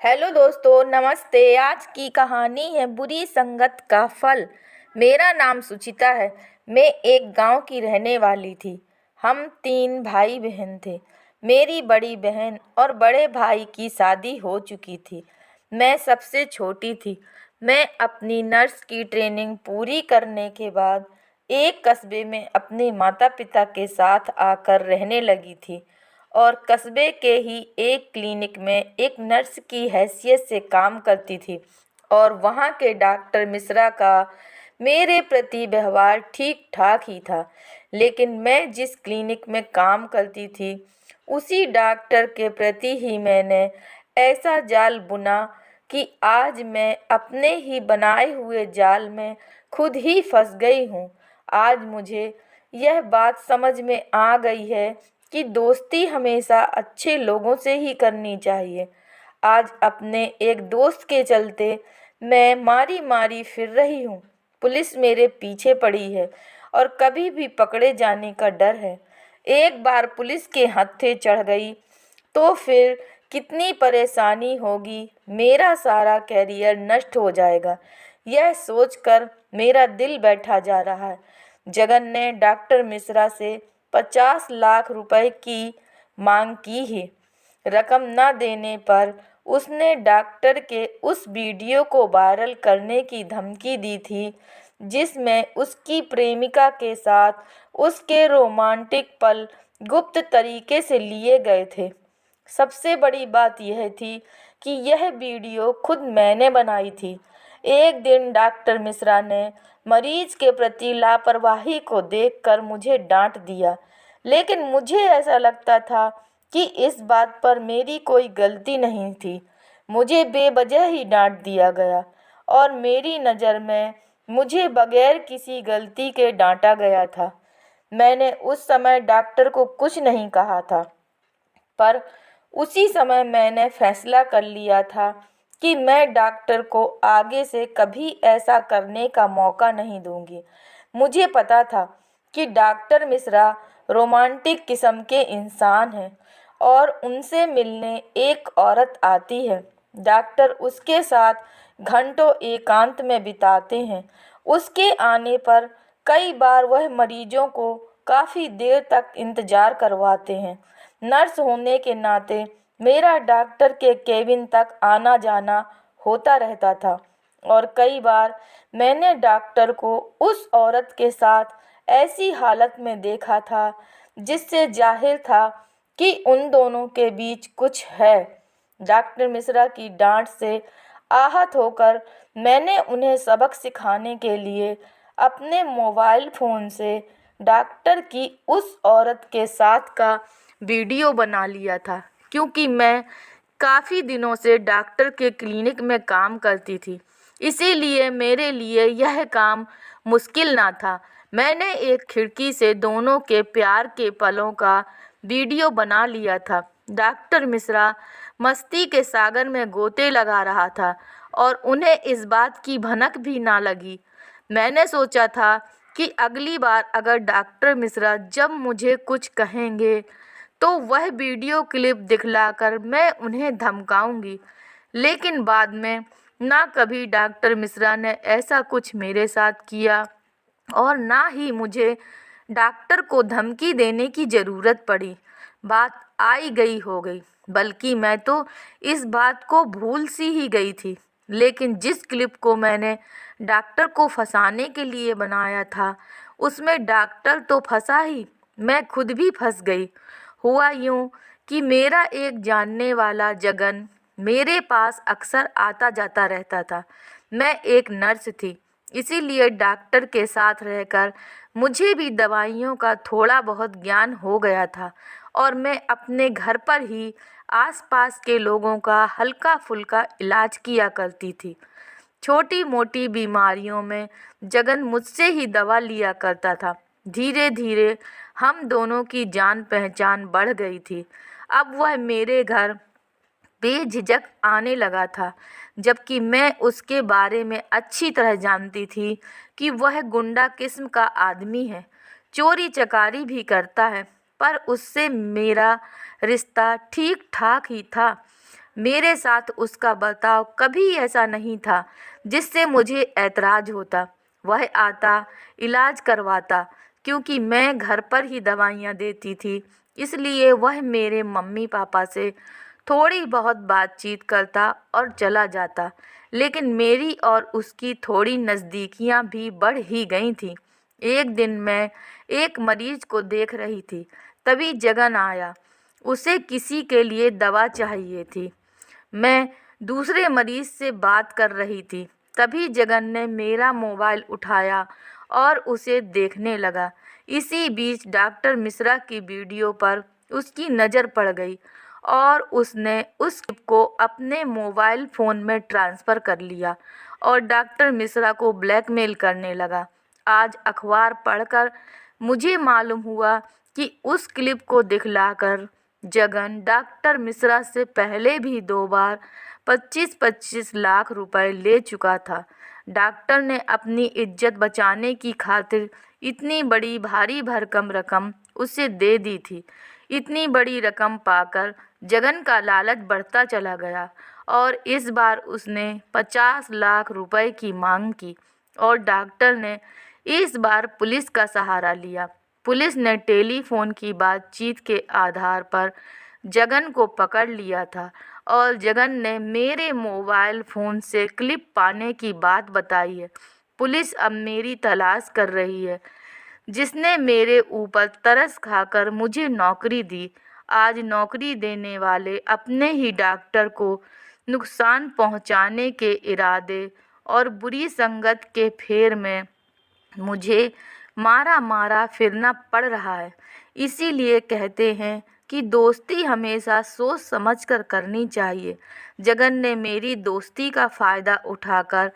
Hello दोस्तों, नमस्ते। आज की कहानी है बुरी संगत का फल। मेरा नाम सुचिता है। मैं एक गांव की रहने वाली थी। हम 3 भाई बहन थे। मेरी बड़ी बहन और बड़े भाई की शादी हो चुकी थी। मैं सबसे छोटी थी। मैं अपनी नर्स की ट्रेनिंग पूरी करने के बाद एक कस्बे में अपने माता पिता के साथ आकर रहने लगी थी और कस्बे के ही एक क्लिनिक में एक नर्स की हैसियत से काम करती थी। और वहाँ के डॉक्टर मिश्रा का मेरे प्रति व्यवहार ठीक ठाक ही था। लेकिन मैं जिस क्लिनिक में काम करती थी उसी डॉक्टर के प्रति ही मैंने ऐसा जाल बुना कि आज मैं अपने ही बनाए हुए जाल में खुद ही फंस गई हूँ। आज मुझे यह बात समझ में आ गई है कि दोस्ती हमेशा अच्छे लोगों से ही करनी चाहिए। आज अपने एक दोस्त के चलते मैं मारी मारी फिर रही हूँ। पुलिस मेरे पीछे पड़ी है और कभी भी पकड़े जाने का डर है। एक बार पुलिस के हत्थे चढ़ गई तो फिर कितनी परेशानी होगी, मेरा सारा कैरियर नष्ट हो जाएगा। यह सोचकर मेरा दिल बैठा जा रहा है। जगन ने डॉक्टर मिश्रा से 50 लाख रुपए की मांग की है। रकम न देने पर उसने डॉक्टर के उस वीडियो को वायरल करने की धमकी दी थी जिसमें उसकी प्रेमिका के साथ उसके रोमांटिक पल गुप्त तरीके से लिए गए थे। सबसे बड़ी बात यह थी कि यह वीडियो खुद मैंने बनाई थी। एक दिन डॉक्टर मिश्रा ने मरीज के प्रति लापरवाही को देखकर मुझे डांट दिया, लेकिन मुझे ऐसा लगता था कि इस बात पर मेरी कोई गलती नहीं थी। मुझे बेवजह ही डांट दिया गया और मेरी नज़र में मुझे बगैर किसी गलती के डांटा गया था। मैंने उस समय डॉक्टर को कुछ नहीं कहा था, पर उसी समय मैंने फैसला कर लिया था कि मैं डॉक्टर को आगे से कभी ऐसा करने का मौका नहीं दूंगी। मुझे पता था कि डॉक्टर मिश्रा रोमांटिक किस्म के इंसान हैं और उनसे मिलने एक औरत आती है। डॉक्टर उसके साथ घंटों एकांत में बिताते हैं। उसके आने पर कई बार वह मरीजों को काफ़ी देर तक इंतज़ार करवाते हैं। नर्स होने के नाते मेरा डॉक्टर के केबिन तक आना जाना होता रहता था और कई बार मैंने डॉक्टर को उस औरत के साथ ऐसी हालत में देखा था जिससे जाहिर था कि उन दोनों के बीच कुछ है। डॉक्टर मिश्रा की डांट से आहत होकर मैंने उन्हें सबक सिखाने के लिए अपने मोबाइल फ़ोन से डॉक्टर की उस औरत के साथ का वीडियो बना लिया था। क्योंकि मैं काफ़ी दिनों से डॉक्टर के क्लिनिक में काम करती थी, इसीलिए मेरे लिए यह काम मुश्किल ना था। मैंने एक खिड़की से दोनों के प्यार के पलों का वीडियो बना लिया था। डॉक्टर मिश्रा मस्ती के सागर में गोते लगा रहा था और उन्हें इस बात की भनक भी ना लगी। मैंने सोचा था कि अगली बार अगर डॉक्टर मिश्रा जब मुझे कुछ कहेंगे तो वह वीडियो क्लिप दिखलाकर मैं उन्हें धमकाऊंगी। लेकिन बाद में ना कभी डॉक्टर मिश्रा ने ऐसा कुछ मेरे साथ किया और ना ही मुझे डॉक्टर को धमकी देने की ज़रूरत पड़ी। बात आई गई हो गई, बल्कि मैं तो इस बात को भूल सी ही गई थी। लेकिन जिस क्लिप को मैंने डॉक्टर को फंसाने के लिए बनाया था उसमें डॉक्टर तो फंसा ही, मैं खुद भी फंस गई। हुआ यूँ कि मेरा एक जानने वाला जगन मेरे पास अक्सर आता जाता रहता था। मैं एक नर्स थी, इसीलिए डॉक्टर के साथ रहकर मुझे भी दवाइयों का थोड़ा बहुत ज्ञान हो गया था और मैं अपने घर पर ही आसपास के लोगों का हल्का फुल्का इलाज किया करती थी। छोटी मोटी बीमारियों में जगन मुझसे ही दवा लिया करता था। धीरे धीरे हम दोनों की जान पहचान बढ़ गई थी। अब वह मेरे घर बेझिझक आने लगा था, जबकि मैं उसके बारे में अच्छी तरह जानती थी कि वह गुंडा किस्म का आदमी है, चोरी चकारी भी करता है। पर उससे मेरा रिश्ता ठीक ठाक ही था। मेरे साथ उसका बर्ताव कभी ऐसा नहीं था जिससे मुझे ऐतराज़ होता। वह आता, इलाज करवाता, क्योंकि मैं घर पर ही दवाइयाँ देती थी, इसलिए वह मेरे मम्मी पापा से थोड़ी बहुत बातचीत करता और चला जाता। लेकिन मेरी और उसकी थोड़ी नज़दीकियाँ भी बढ़ ही गई थीं। एक दिन मैं एक मरीज को देख रही थी, तभी जगन आया। उसे किसी के लिए दवा चाहिए थी। मैं दूसरे मरीज से बात कर रही थी, तभी जगन ने मेरा मोबाइल उठाया और उसे देखने लगा। इसी बीच डॉक्टर मिश्रा की वीडियो पर उसकी नज़र पड़ गई और उसने उस क्लिप को अपने मोबाइल फ़ोन में ट्रांसफ़र कर लिया और डॉक्टर मिश्रा को ब्लैकमेल करने लगा। आज अखबार पढ़कर मुझे मालूम हुआ कि उस क्लिप को दिखलाकर जगन डॉक्टर मिश्रा से पहले भी 2 बार 25-25 लाख रुपए ले चुका था। डॉक्टर ने अपनी इज्जत बचाने की खातिर इतनी बड़ी भारी भरकम रकम उसे दे दी थी। इतनी बड़ी रकम पाकर जगन का लालच बढ़ता चला गया और इस बार उसने 50 लाख रुपए की मांग की और डॉक्टर ने इस बार पुलिस का सहारा लिया। पुलिस ने टेलीफोन की बातचीत के आधार पर जगन को पकड़ लिया था और जगन ने मेरे मोबाइल फ़ोन से क्लिप पाने की बात बताई है। पुलिस अब मेरी तलाश कर रही है। जिसने मेरे ऊपर तरस खाकर मुझे नौकरी दी, आज नौकरी देने वाले अपने ही डॉक्टर को नुकसान पहुंचाने के इरादे और बुरी संगत के फेर में मुझे मारा मारा फिरना पड़ रहा है। इसीलिए कहते हैं कि दोस्ती हमेशा सोच समझकर करनी चाहिए। जगन ने मेरी दोस्ती का फ़ायदा उठाकर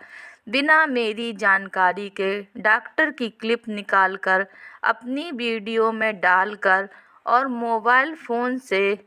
बिना मेरी जानकारी के डॉक्टर की क्लिप निकालकर अपनी वीडियो में डालकर और मोबाइल फ़ोन से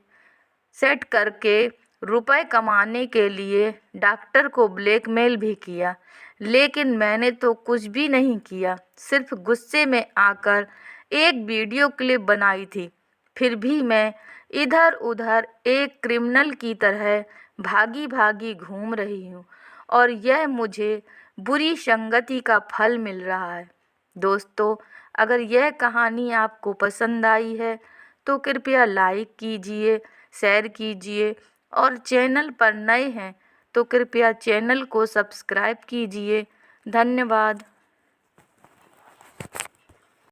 सेट करके रुपए कमाने के लिए डॉक्टर को ब्लैकमेल भी किया। लेकिन मैंने तो कुछ भी नहीं किया, सिर्फ गुस्से में आकर एक वीडियो क्लिप बनाई थी। फिर भी मैं इधर उधर एक क्रिमिनल की तरह भागी भागी घूम रही हूँ और यह मुझे बुरी संगति का फल मिल रहा है। दोस्तों, अगर यह कहानी आपको पसंद आई है तो कृपया लाइक कीजिए, शेयर कीजिए और चैनल पर नए हैं तो कृपया चैनल को सब्सक्राइब कीजिए। धन्यवाद।